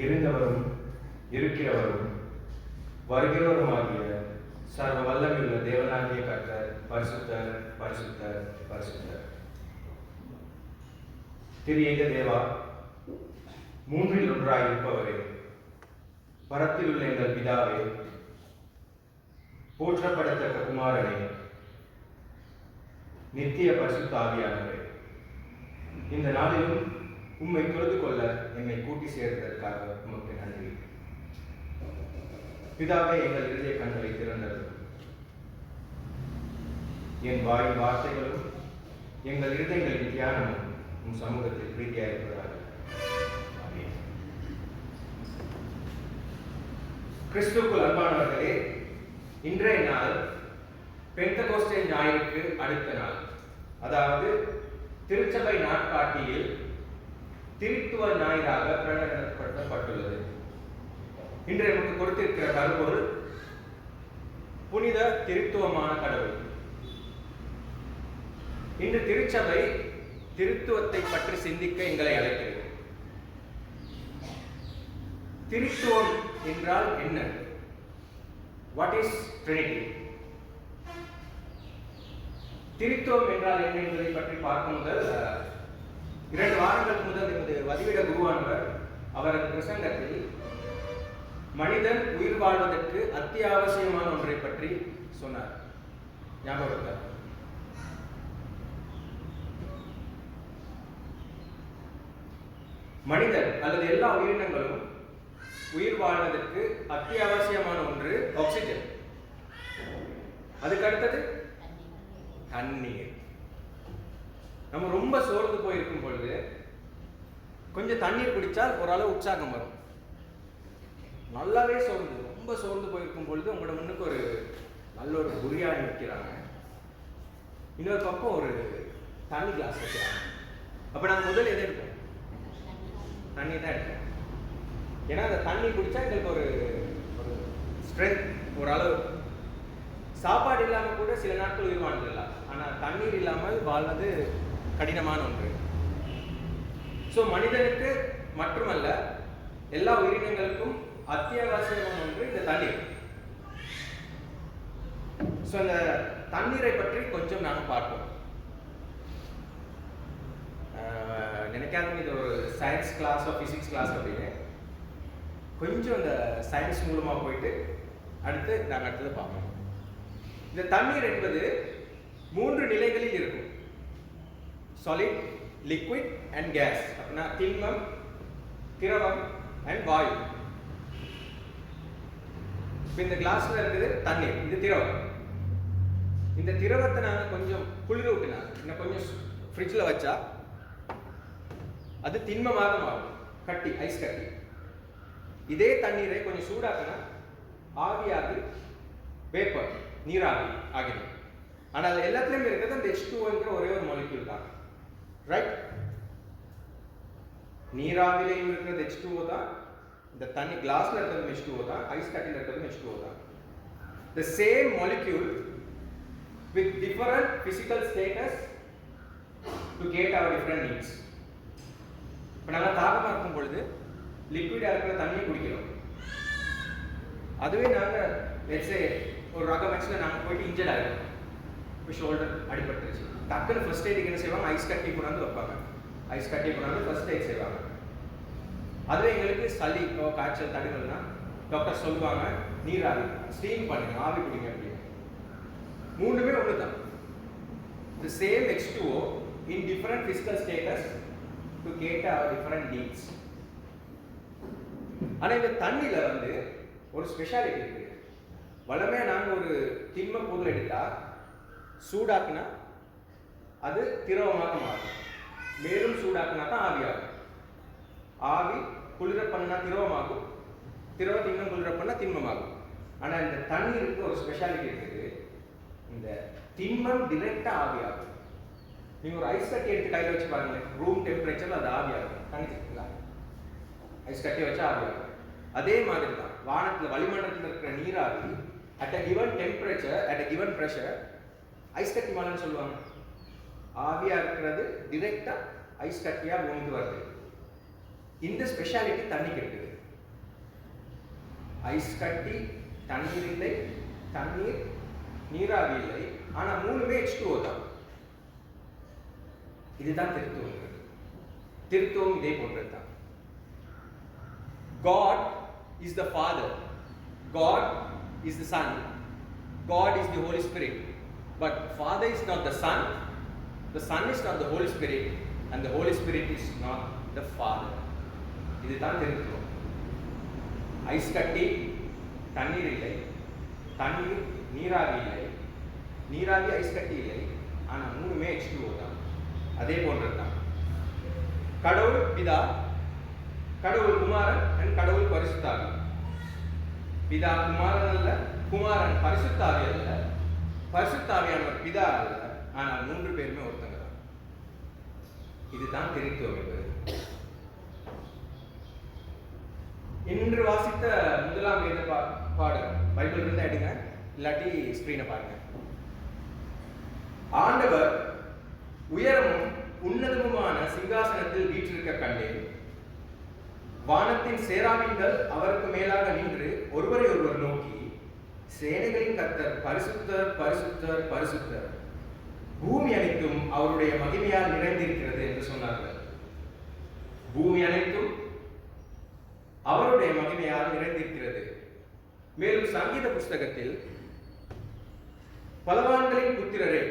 இருந்தவரும் இருக்கிறவரும் வருகிறவருமாகிய சர்வ வல்லமையுள்ள தேவனாகிய கர்த்தர் பரிசுத்தர் பரிசுத்தர் பரிசுத்தர். திரியேக தேவா, மூன்றில் ஒன்றாய் இருப்பவரே, பரத்தில் உள்ள எங்கள் பிதாவே, போற்றப்படத்தக்க குமாரனே, நித்திய பரிசுத்த ஆவியானவரே, இந்த நாளிலும் உம்மை தொழுது கொள்ள என்னை கூட்டி சேர்த்ததற்காக உமக்கு நன்றி. பிதாவே, எங்கள் இருதய கண்களை திறந்தது, என் வாய் வார்த்தைகளும் எங்கள் இருதயங்களின் தியானமும் உம் சமூகத்தில் பிரீதியாயிருப்பதாக. கிறிஸ்துவுக்குள் அன்பானவர்களே, இன்றைய நாள் பெந்தகோஸ்தே ஞாயிறுக்கு அடுத்த நாள், அதாவது திருச்சபை நாட்காட்டியில் திருத்துவ ஞாயிறாக பிரகடனப்படுத்தப்பட்டுள்ளது. இன்று நமக்கு கொடுத்திருக்கிற கருப்பொருள் புனித திருத்துவமான கடவுள். இன்று திருச்சபை திருத்துவத்தை பற்றி சிந்திக்க எங்களை அழைக்கிறது. திருத்துவம் என்றால் என்ன? What is Trinity? திருத்துவம் என்றால் என்ன என்பதை பற்றி பார்க்கும் முதல் 2 வாரங்களுக்கு முதல் எமது வதிவிட குருவானவர் அவரது பிரசங்கத்தில் மனிதன் உயிர் வாழ்வதற்கு அத்தியாவசியமான ஒன்றை பற்றி சொன்னார். ஞாபகம்? மனிதன் அல்லது எல்லா உயிரினங்களும் உயிர் வாழ்வதற்கு அத்தியாவசியமான ஒன்று ஆக்சிஜன். அதுக்கு அடுத்தது தண்ணீர். நம்ம ரொம்ப சோர்ந்து போயிருக்கும் பொழுது கொஞ்சம் தண்ணீர் குடித்தால் ஓரளவு உற்சாகம் வரும். நல்லாவே ரொம்ப சோர்ந்து போயிருக்கும் பொழுது உங்களோட முன்னுக்கு ஒரு நல்ல ஒரு பிரியாணி வைக்கிறாங்க, இன்னொரு பக்கம் ஒரு தண்ணி கிளாஸ் வைக்கிறாங்க. அப்போ நாங்கள் முதல் எதை எடுப்போம்? தண்ணி தான் எடுப்போம். ஏன்னா அந்த தண்ணி குடித்தா எங்களுக்கு ஒரு ஸ்ட்ரென்த், ஒரு அளவு. சாப்பாடு இல்லாமல் கூட சில நாட்கள் உயிர் வாழ்ந்துடலாம், ஆனால் தண்ணீர் இல்லாமல் வாழ்வது கடினமான ஒன்று. ஸோ மனிதனுக்கு மட்டுமல்ல, எல்லா உயிரினங்களுக்கும் அத்தியாவசியமான ஒன்று இந்த தண்ணீர். ஸோ இந்த தண்ணீரை பற்றி கொஞ்சம் நாங்கள் பார்ப்போம். நினைக்காதீங்க இது ஒரு சயின்ஸ் கிளாஸோ ஃபிசிக்ஸ் கிளாஸ் அப்படின்னு. கொஞ்சம் இந்த சயின்ஸ் மூலமாக போயிட்டு அடுத்து நாங்கள் அடுத்தது பார்ப்போம். இந்த தண்ணீர் என்பது 3 நிலைகளில் இருக்கும்: சாலிட், லிக்விட் அண்ட் கேஸ். அப்படின்னா திண்மம், திரவம் அண்ட் வாயு. இப்போ இந்த கிளாஸ்ல இருக்குது தண்ணீர், இது திரவம். இந்த திரவத்தை நாங்கள் கொஞ்சம் குளிர விட்டுனா, இன்னும் கொஞ்சம் ஃப்ரிட்ஜில் வச்சா அது திண்மமாக மாறும், கட்டி, ஐஸ் கட்டி. இதே தண்ணீரை கொஞ்சம் சூடாக்கினா ஆவியாகி வேப்பர், நீராவி ஆகிடும். ஆனால் எல்லாத்துலேயும் இருக்கிறது அந்த H2O ஒரே ஒரு மாலிக்யூல் தான், ரைட்? நீராவிலையும் இருக்கிறது H2O தான், இந்த தண்ணி கிளாஸ்ல இருக்கிறது H2O தான், ஐஸ் கட்டியில் இருக்கிறது H2O தான். The same molecule with different physical status to get our different needs. இப்போ நாங்கள் தாகமாக இருக்கும் பொழுது லிக்விடாக இருக்கிற தண்ணியை குடிக்கிறோம். அதுவே நாங்கள் லெட்ஸே ஒரு ரக மேட்ச்சில் நாங்கள் போயிட்டு இன்ஜர்ட் ஆகிடும், இப்போ ஷோல்டர் அடிபட்டுருச்சு, டக்குன்னு ஃபர்ஸ்ட் எய்டுக்கு என்ன செய்வாங்க? ஐஸ் கட்டி கொண்டாந்து வைப்பாங்க. ஐஸ் கட்டி கொண்டாந்து ஃபர்ஸ்ட் எய்ட் செய்வாங்க. அதுவே எங்களுக்கு சளி, காய்ச்சல், தடுக்கல்னா டாக்டர் சொல்லுவாங்க நீராவி, ஸ்டீம் பண்ணுங்க, ஆவி குடிங்க அப்படின்னு. 3மே ஒன்று தான். The same H2O in different physical status to cater our different needs. ஆனால் இந்த தண்ணியில் வந்து ஒரு ஸ்பெஷாலிட்டி இருக்கு. வளமையாக நாங்கள் ஒரு திண்ம பொருள் எடுத்தால் சூடாக்குனா அது திரவமாக மாறும், மேலும் சூடாக்குனா தான் ஆவியாகும். ஆவி குளிர பண்ணா திரவமாகும், திரவத்தை இன்னும் குளிர பண்ணா திண்மமாகும். ஆனால் இந்த தண்ணீருக்கு ஒரு ஸ்பெஷாலிட்டி இருக்குது. இந்த திண்மம் டிரெக்டாக ஆவியாகும். நீங்கள் ஒரு ஐஸ் கட்டி எடுத்து கையில் வச்சு பாருங்களேன், ரூம் டெம்பரேச்சரில் அது ஆவியாகும். தனிச்சுங்களா? ஐஸ் கட்டி வச்சா ஆவியாகும். அதே மாதிரி தான் வானத்தில் வளிமண்டலத்தில் இருக்கிற நீராவி at a given temperature, at a given pressure ice கட்டி மலைன்னு சொல்லுவாங்க. ஆவியாக இருக்கிறது டிரெக்டாக ஐஸ் கட்டியாக பூமிக்கு வருது. இந்த ஸ்பெஷாலிட்டி தண்ணிக்கு இருக்குது. ஐஸ் கட்டி, தண்ணீர் இல்லை, தண்ணீர் நீராவி இல்லை, ஆனா மூணுமே H2O தான். இதுதான் திருத்துவம். திருத்துவம் இதே போன்றதுதான். God is the Father, God is the Son, God is the Holy Spirit. But Father is not the Son, the Son is not the Holy Spirit, and the Holy Spirit is not the Father. இதுதான் திருத்துவம். Ice கட்டி, தண்ணீர் இல்லை, தண்ணீர் நீராவி இல்லை, நீராவி ice கட்டி இல்லை, ஆனா மூணுமே H2O தான். அதே போன்றதுதான். கடவுள் பிதா, கடவுள் குமாரன் and கடவுள் பரிசுத்தாவி. பிதா குமாரன் அல்ல, குமாரன் பரிசுத்தாவி அல்ல, பரிசுத்தாவியானவர் பிதா அல்ல, ஆனால் மூன்று பேருமே ஒருத்தங்க தான். இதுதான் திருத்துவம் என்பது. இன்று வாசித்த முதலாம் வேத பாடம் பைபிள் இருந்தா எடுங்க, இல்லாட்டி ஸ்கிரீனை பாருங்க. ஆண்டவர் உயரமும் உன்னதமுமான சிங்காசனத்தில் வீற்றிருக்க கண்டேன். வானத்தின் சேராபீன்கள் அவருக்கு மேலாக நின்று ஒருவரை ஒருவர் நோக்கி, சேனைகளின் கர்த்தர் பரிசுத்தர் பரிசுத்தர் பரிசுத்தர், பூமி அனைத்தும் அவருடைய மகிமையால் நிறைந்திருக்கிறது என்று சொன்னார்கள். பூமி அனைத்தும் அவருடைய மகிமையால் நிறைந்திருக்கிறது. மேலும் சங்கீத புஸ்தகத்தில், பலவான்களின் புத்திரரே,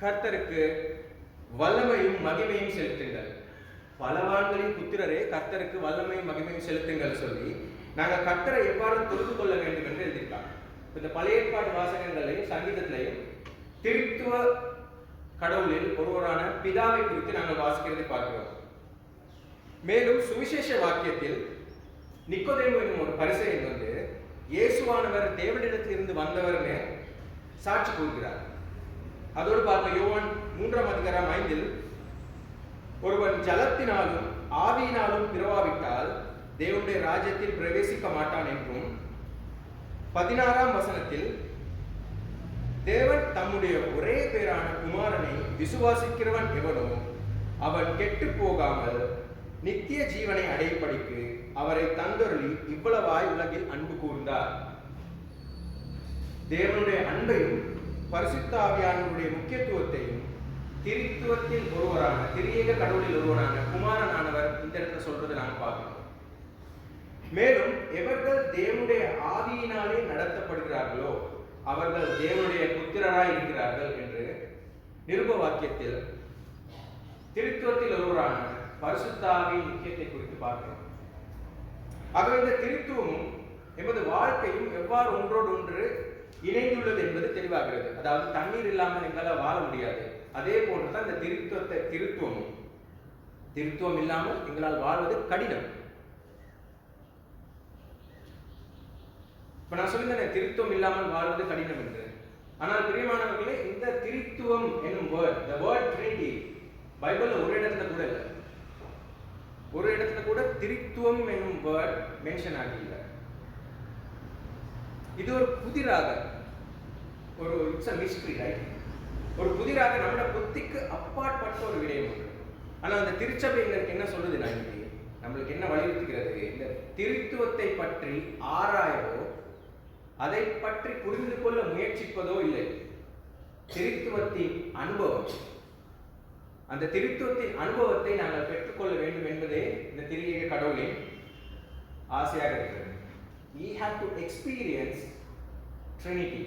கர்த்தருக்கு வல்லமையும் மகிமையும் செலுத்துங்கள். பலவான்களின் புத்திரரே, கர்த்தருக்கு வல்லமையும் மகிமையும் செலுத்துங்கள் சொல்லி நாங்கள் கர்த்தரை எவ்வாறு தொழுது கொள்ள வேண்டும் என்று எழுதியிருக்காங்க. இந்த பழைய ஏற்பாடு வாசகங்களையும் சங்கீதத்திலையும் திருத்துவ கடவுளில் ஒருவரான பிதாவை குறித்து நாங்கள் வாசிக்கிறதை பார்க்கிறோம். மேலும் சுவிசேஷ வாக்கியத்தில் நிக்கோதேமு என்னும் ஒரு பரிசேயன் வந்து இயேசுவானவர் தேவனிடத்தில் இருந்து வந்தவர்னு சாட்சி கூறுகிறார். அதோடு பார்க்க யோவான் 3:5 ஒருவன் ஜலத்தினாலும் ஆவியினாலும் பிறவாவிட்டால் தேவனுடைய ராஜ்யத்தில் பிரவேசிக்க மாட்டான் என்றும், 16 தேவன் தம்முடைய ஒரே பேரான குமாரனை விசுவாசிக்கிறவன் எவனோ அவன் கெட்டு போகாமல் நித்திய ஜீவனை அடையும்படிக்கு அவரை தந்தருளி இவ்வளவாய் உலகில் அன்பு கூர்ந்தார். தேவனுடைய அன்பையும் பரிசுத்த ஆவியானவருடைய முக்கியத்துவத்தையும் திரித்துவத்தில் ஒருவரான, திரியேக கடவுளில் ஒருவரான குமாரனானவர் இந்த இடத்துல சொல்றது நாங்கள் பார்க்கிறோம். மேலும் எவர்கள் தேவனுடைய ஆவியினாலே நடத்தப்படுகிறார்களோ அவர்கள் தேவனுடைய புத்திரராய் இருக்கிறார்கள் என்று நிருப வாக்கியத்தில் திருத்துவத்தில் ஒருவரான பரிசுத்த ஆவியின் முக்கியத்தை குறித்து பார்க்கிறோம். ஆகவே இந்த திருத்துவமும் எமது வாழ்க்கையும் எவ்வாறு ஒன்றோடு ஒன்று இணைந்துள்ளது என்பது தெளிவாகிறது. அதாவது தண்ணீர் இல்லாமல் எங்களால் வாழ முடியாது. அதே போன்றுதான் இந்த திருத்துவம் இல்லாமல் எங்களால் வாழ்வது கடினம். இப்ப நான் சொல்லியிருந்தேன் திருத்துவம் இல்லாமல் வாழ்வது கடினம் என்று. ஆனால் பிரியமானவர்களே, இந்த திருத்துவம் என்னும் வேர்ட், the word Trinity, பைபிள்ல ஒரு இடத்துல கூட இல்லை, ஒரு இடத்துல கூட திருத்துவம் என்னும் வேர்ட் மென்ஷன் ஆகி இல்லை. இது ஒரு புதிராக, ஒரு இட்ஸ் a mystery, right? ஒரு புதிராக நம்மளோட புத்திக்கு அப்பாற்பட்ட ஒரு விடயம் உண்டு. ஆனால் அந்த திருச்சபை எங்களுக்கு என்ன சொல்லுது, நான் இன்னைக்கு நம்மளுக்கு என்ன வலியுறுத்துகிறது, இந்த திருத்துவத்தை பற்றி ஆராயவோ அதை பற்றி புரிந்து கொள்ள முயற்சிப்பதோ இல்லை. திருத்துவத்தின் அனுபவம், அந்த திருத்துவத்தின் அனுபவத்தை நாங்கள் பெற்றுக்கொள்ள வேண்டும் என்பதே இந்த திரியேக கடவுளின் ஆசையாக இருக்கிறது. We have to experience Trinity.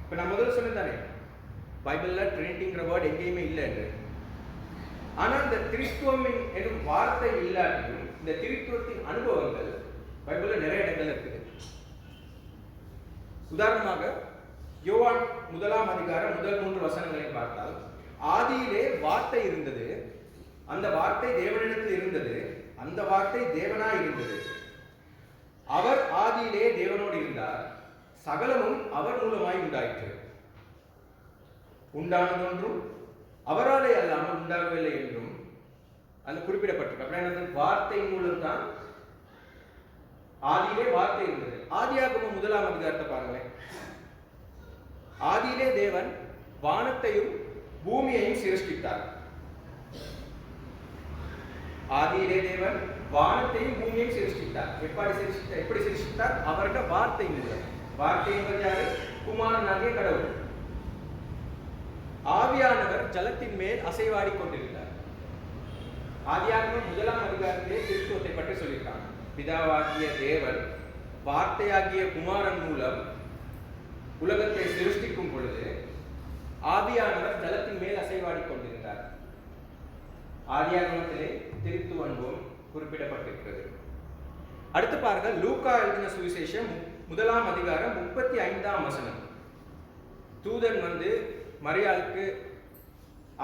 இப்போ நான் முதல்ல சொன்னதானே, பைபிள்ல ட்ரினிட்டிங்கிற வேர்ட் எங்கேயுமே இல்லை என்று. ஆனால் இந்த திருத்துவம் என்னும் வார்த்தை இல்லாட்டியும் இந்த திருத்துவத்தின் அனுபவங்கள் பைபிள்ல நிறைய இடங்கள் இருக்குது. உதாரணமாக யோவான் 1 முதல் 3 வசனங்களை பார்த்தால், ஆதியிலே வார்த்தை இருந்தது, அந்த வார்த்தை தேவனிடத்தில் இருந்தது, அந்த வார்த்தை தேவனாய் இருந்தது, அவர் ஆதியிலே தேவனோடு இருந்தார், சகலமும் அவர் மூலமாய் உண்டாயிற்று, உண்டானதொன்றும் அவராலே அல்லாமல் உண்டாகவில்லை என்றும் அது குறிப்பிடப்பட்டிருக்கு. அப்படின்னா வார்த்தை மூலம் தான் ஆதியிலே வார்த்தை இருந்தது. ஆதியாகமம் 1 பாருங்களேன். ஆதியிலே தேவன் வானத்தையும் பூமியையும் சிருஷ்டித்தார். ஆதியிலே தேவன் வானத்தையும் பூமியையும் சிருஷ்டித்தார். எப்படி சிருஷ்டித்தார்? அவருடைய வார்த்தை மூலம். வார்த்தை என்பது யாரு? குமாரனாகிய கடவுள். ஆவியானவர் ஜலத்தின் மேல் அசைவாடி கொண்டிருந்தார். ஆதியாகமம் 1ஆம் அதிகாரத்திலே திருத்துவத்தை பற்றி சொல்லியிருக்காங்க. பிதாவாகிய தேவன் வார்த்தையாகிய குமாரன் மூலம் உலகத்தை சிருஷ்டிக்கும் பொழுது ஆவியானவர் ஜலத்தின் மேல் அசைவாடி கொண்டிருந்தார். ஆதியாகமத்திலே திருத்துவ அனுபவம் குறிப்பிடப்பட்டிருக்கிறது. அடுத்து பாருங்க, லூக்கா எழுதின சுவிசேஷம் 1ஆம் அதிகாரம் 35ஆம் வசனம். தூதன் வந்து மரியாளுக்கு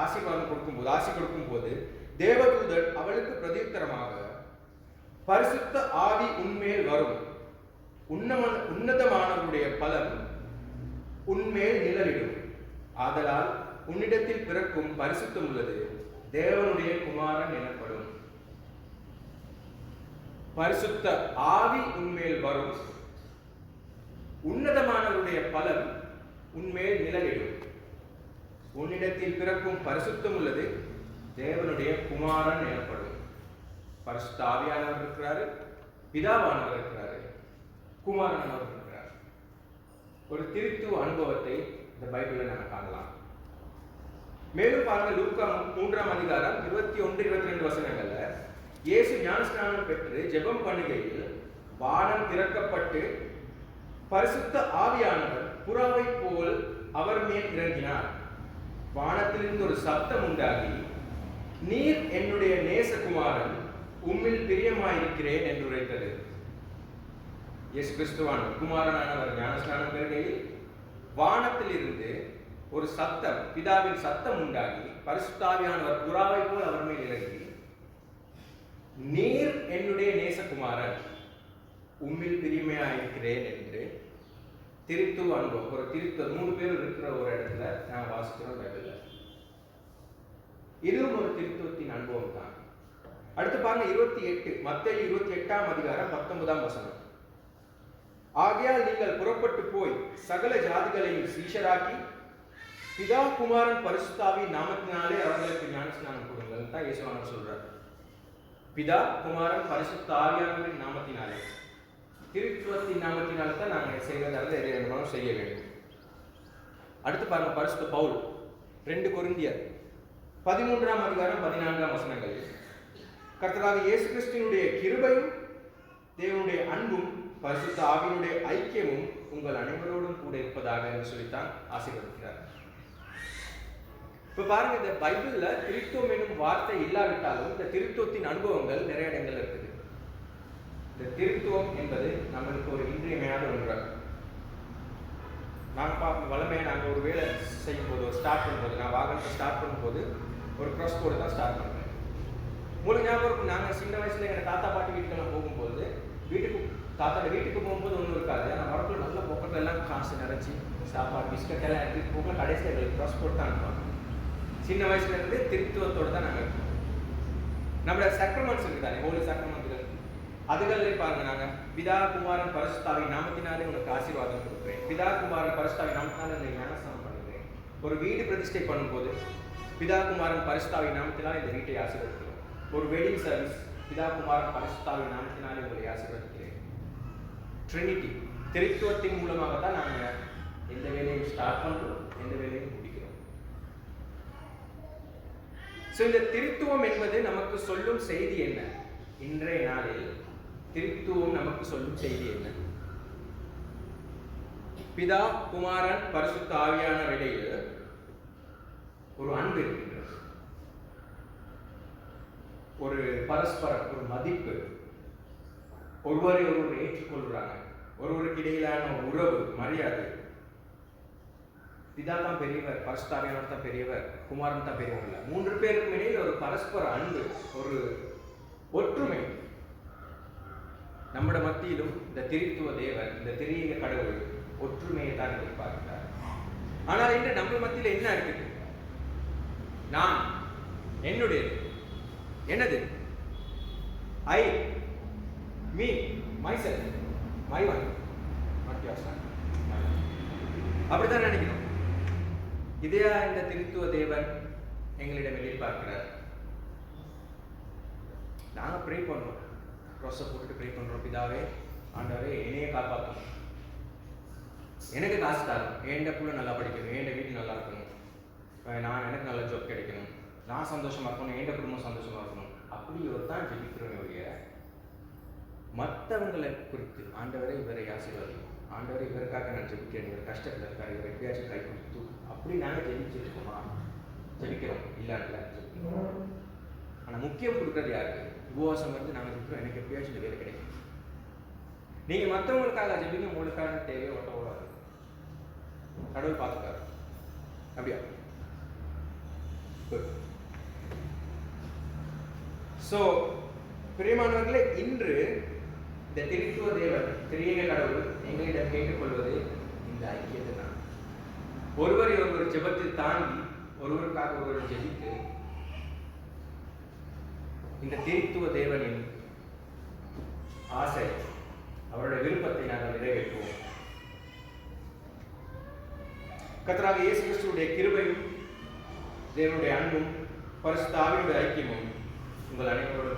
ஆசி கொடுக்கும் போது தேவதூதன் அவளுக்கு பிரதியுத்தரமாக, பரிசுத்த ஆவி உன்மேல் வரும், உன்னதமானவருடைய பலம் உன்மேல் நிழலிடும், ஆதலால் உன்னிடத்தில் பிறக்கும் பரிசுத்தம் உள்ளது தேவனுடைய குமாரன் எனப்படும். பரிசுத்த ஆவி உன்மேல் வரும், உன்னதமானவருடைய பலம் உன்மேல் நிழலிடும், உன்னிடத்தில் பிறக்கும் பரிசுத்தம் உள்ளது தேவனுடைய குமாரன் எனப்படும். பரிசுத்த ஆவியானவர் இருக்கிறாரு, பிதாவானவர் இருக்கிறாரு, குமாரனானவர் இருக்கிறார். ஒரு திருத்துவ அனுபவத்தை இந்த பைபிள்ல நாம காணலாம். மேலும் பாருங்க, லூக்கா 3ஆம் அதிகாரம் 21-22 வசனங்கள்ல இயேசு ஞானஸ்நானம் பெற்று ஜெபம் பண்ணுகையில் வானம் திறக்கப்பட்டு பரிசுத்த ஆவியானவர் புறாவை போல் அவர் மேல் இறங்கினார். வானத்திலிருந்து ஒரு சத்தம் உண்டாகி, நீர் என்னுடைய நேசகுமாரன், உம்மில் பிரியமாயிருக்கிறேன் என்று உரைத்தது. இயேசு கிறிஸ்துவான் குமாரனானவர் ஞானஸ்நானம் பெறுகையில் வானத்தில் இருந்து ஒரு சத்தம், பிதாவின் சத்தம் உண்டாகி, பரிசுத்த ஆவியானவர் புறாவை போல் அவர் மேல் இறங்கி, நீர் என்னுடைய நேசகுமாரன், உம்மில் பிரியமாயிருக்கிறேன் என்று திருத்துவ அனுபவம். ஒரு திருத்துவ 3 பேர் இருக்கிற ஒரு இடத்துல நான் வாசிக்கிறோம் பைபிள்ல. இதுவும் ஒரு திருத்துவத்தின் அனுபவம் தான். அடுத்து பாருங்க, 28 மத்தேயு 28ஆம் அதிகாரம் 19ஆம் வசனம். ஆகையால் நீங்கள் புறப்பட்டு போய் சகல ஜாதிகளையும் சீஷராக்கி பிதா குமாரன் பரிசுத்தாவின் நாமத்தினாலே அவர்களுக்கு ஞானஸ்நானம் கொடுங்கள் தான் இயேசுவானவர் சொல்றார். பிதா குமாரன் பரிசுத்த ஆவியானவரின் நாமத்தினாலே, திருத்துவத்தின் நாமத்தினால தான் நாங்கள் செய்வதால் எதை வேணுமாலும் செய்ய வேண்டும். அடுத்து பாருங்க, பரிசுத்த பவுல் 2 கொரிந்தியர் 13ஆம் அதிகாரம் 14ஆம் வசனங்கள். கர்த்தராகிய இயேசு கிறிஸ்துவினுடைய கிருபையும் தேவனுடைய அன்பும் பரிசுத்த ஆவியினுடைய ஐக்கியமும் உங்கள் அனைவரோடும் கூட இருப்பதாக என்று சொல்லித்தான் ஆசீர்வதிக்கிறார். இப்ப பாருங்க, இந்த பைபிள்ல திருத்துவம் என்னும் வார்த்தை இல்லாவிட்டாலும் இந்த திருத்துவத்தின் அனுபவங்கள் நிறைய இடங்கள் இருக்குது. இந்த திருத்துவம் என்பது நம்மளுக்கு ஒரு இன்றியமையாத ஒன்று. நாங்கள் வளமையாக நாங்கள் ஒரு வேலை செய்யும் போது, ஒரு ஸ்டார்ட் பண்ணும்போது, நான் வாகனத்தை ஸ்டார்ட் பண்ணும்போது ஒரு க்ராஸ் கோடு தான் ஸ்டார்ட் பண்ணுவேன். உங்களுக்கு ஞாபகம் இருக்கும், நாங்கள் சின்ன வயசுல எங்கள் தாத்தா பாட்டி வீட்டுக்கெல்லாம் போகும்போது, தாத்தாட வீட்டுக்கு போகும்போது ஒன்றும் இருக்காது. ஆனால் வரக்குள்ள நல்ல பொக்கத்தில் எல்லாம் காசு நிறச்சி சாப்பாடு பிஸ்கட் எல்லாம் எடுத்துகிட்டு போக கடைசியில் எங்களுக்கு க்ராஸ் கோட் தான் அனுப்புவாங்க. சின்ன வயசுல இருந்து திருத்துவத்தோடு தான் நாங்கள் இருப்போம். நம்மளோட சக்ரமெண்ட்ஸ் இருக்குதானே, ஹோலி சக்ரமெண்ட்கள், அதுகளிலே பாருங்க, நாங்கள் பிதா குமாரன் பரிசுத்தாவின் நாமத்தினாலே உனக்கு ஆசீர்வாதம் கொடுக்குறேன், பிதா குமாரன் பரிசுத்தாவின் நாமத்தினாலே உன்னை ஞானஸ்நானம் பண்ணுகிறேன். ஒரு வீடு பிரதிஷ்டை பண்ணும்போது பிதா குமாரன் பரிசுத்தாவின் நாமத்தினாலே இந்த வீட்டை ஆசீர்வதிக்கிறோம். ஒரு வெட்டிங் சர்வீஸ், பிதா குமாரன் பரிசுத்தாவின் நாமத்தினாலே உங்களை ஆசீர்வதிக்கிறேன். ட்ரினிட்டி திருத்துவத்தின் மூலமாக தான் நாங்கள் எந்த வேலையும் ஸ்டார்ட் பண்ணுறோம், எந்த வேலையும் முடிக்கிறோம். இந்த திருத்துவம் என்பது நமக்கு சொல்லும் செய்தி என்ன? இன்றைய நாளில் திருத்துவம் நமக்கு சொல்லும் செய்தி என்ன? பிதா குமாரன் பரிசுத்த ஆவியானவர் இடையில் ஒரு அன்பு இருக்கின்றது, ஒரு பரஸ்பரம், ஒரு மதிப்பு, ஒருவரை ஒருவர் ஏற்றுக்கொள்கிறாங்க, ஒருவருக்கு இடையிலான உறவு, மரியாதை. பிதா தான் பெரியவர், பரிசுத்த ஆவியானவர் தான் பெரியவர், குமாரன் தான் பெரியவர் இல்லை. 3 பேருக்கும் இடையில் ஒரு பரஸ்பர அன்பு, ஒரு ஒற்றுமை. நம்முடைய மத்தியிலும் இந்த திருத்துவ தேவன், இந்த திரியக கடவுள் ஒற்றுமையை தான் எதிர்பார்க்கிறார். ஆனால் இன்று நம்ம மத்தியில் என்ன இருக்குது? நான், என்னுடையது, என்னது, I, me, myself, my own, not your son. அப்படித்தான் நினைக்கிறோம். இதையா இந்த திருத்துவ தேவன் எங்களிடம் எதிர்பார்க்கிறார்? நாங்கள் ப்ரே பண்ணுறோம், க்ராஸை போட்டுட்டு ப்ரே பண்ணுறோம், பிதாவே ஆண்டவரே என்னையே காப்பாற்றும், எனக்கு காசு தரும், என் பிள்ளை நல்லா படிக்கணும், என் வீட்டு நல்லா இருக்கணும், எனக்கு நல்ல ஜாப் கிடைக்கணும், நான் சந்தோஷமாக இருக்கணும், என் குடும்பம் சந்தோஷமாக இருக்கணும், அப்படி ஒரு தான் ஜெபிக்கிறோம். மற்றவங்களை குறித்து ஆண்டவரை இவரை ஆசீர்வதிக்கும், ஆண்டவரை இவருக்காக நான் ஜெபிக்கிறேன், இவர் கஷ்டத்தில் இருக்கார், இவர் எப்படியாச்சும் கை கொடுத்து அப்படி நாங்கள் ஜெபிச்சிருக்கோமா? ஜெபிக்கிறோம் இல்லாட்டில் ஜெபிக்கிறோம். ஆனால் முக்கியம் கொடுக்குறது யாருக்கு? உபவாசம் வந்து நாங்கள் ஜெபிக்கிறோம், எனக்கு எப்படியாச்சும் இந்த வேலை கிடைக்கும். நீங்கள் மற்றவங்களுக்காக ஜெபிங்க, உங்களுக்கான தேவையை ஒட்டவோட கடவுள் பார்த்துக்காரு. அப்படியா? குட். ஸோ பிரியமானவர்களே, இன்று இந்த திருத்துவ தேவன் திரியேக கடவுள் எங்களிடம் கேட்டுக்கொள்வது இந்த ஐக்கியத்தை தான். ஒருவரை ஒருவர் ஜெபத்தில் தாண்டி ஒருவருக்காக ஒருவர் ஜெபித்து இந்த திருத்துவ தேவனின் ஆசை, அவருடைய விருப்பத்தை நாங்கள் நிறைவேற்றுவோம். கர்த்தராகிய இயேசு கிறிஸ்துவுடைய கிருபையும் தேவனுடைய அன்பும் பரிசுத்த ஆவியுடைய ஐக்கியமும் உங்கள் அனைவரோடு